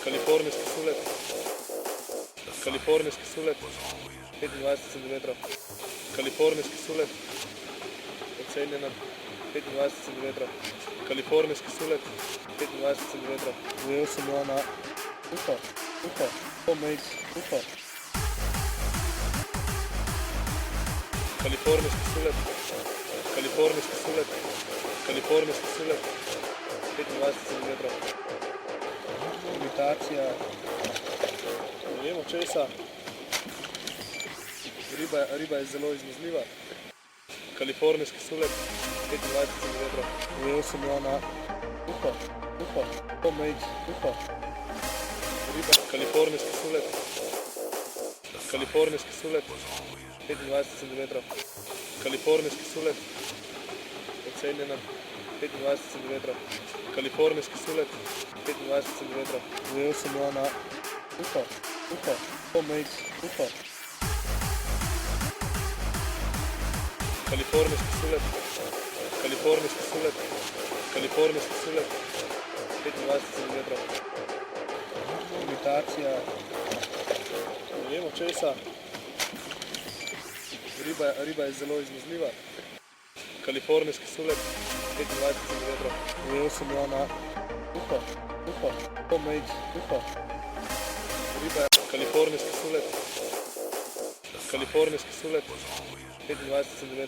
Kalifornijski sulet, kalifornijski sulet, 25 cm, kalifornijski sulet, ocenjena 25 cm, kalifornijski sulet, 25 cm, zajel sem jo na uho, pomejc, uho. Kalifornijski sulet, kalifornijski sulet, kalifornijski sulet, 25 cm. Imitacija, ne vemo česa, riba je zelo izmuzljiva. Kalifornijski sulet, 25 cm. Zajel sem jo na uho, pomejc, uho. Kalifornijski sulet, kalifornijski sulet, 25 cm. Kalifornijski sulet, ocenjena 25 cm. Kalifornijski sulet, 25 cm. Zajel sem jo na uho, pomejc, uho. Kalifornijski sulet, kalifornijski sulet, kalifornijski sulet, 25 cm. Imitacija, ne vemo česa, riba je zelo izmuzljiva. Kalifornijski sulet, 25 cm. Zajel sem jo na uho, pomejc, uho. Kalifornijski sulet, kalifornijski sulet, 25 cm.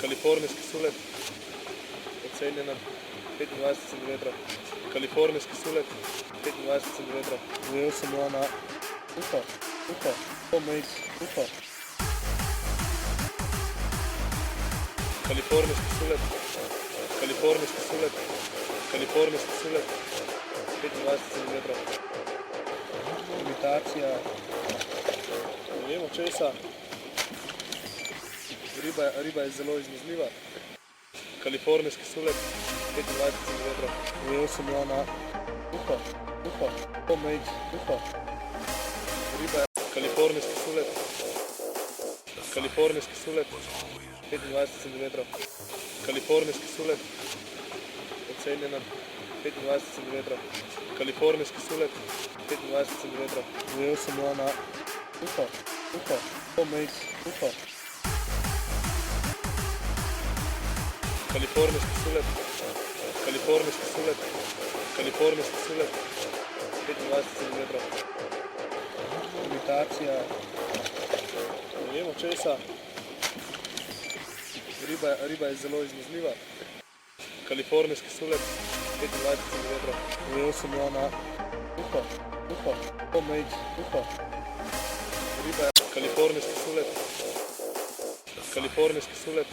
Kalifornijski sulet, ocenjena 25 cm. Kalifornijski sulet, 25 cm. Zajel sem jo na uho, pomejc, uho. Kalifornijski sulet, kalifornijski sulet, kalifornijski sulet, 25 cm. Imitacija, ne vemo česa, riba je zelo izmuzljiva. Kalifornijski sulet, 25 cm. Zajel sem jo na uho, pomejc, uho. Kalifornijski sulet, kalifornijski sulet, 25 cm. Kalifornijski sulet, ocenjena 25 cm. Kalifornijski sulet, 25 cm. Zajel sem jo na uho, pomejc, uho. Kalifornijski sulet, kalifornijski sulet, kalifornijski sulet, 25 cm. Imitacija, ne vemo česa, riba je zelo izmuzljiva. Kalifornijski sulet, 25 cm. Zajel sem jo na uho, pomejc, uho. Kalifornijski sulet, kalifornijski sulet,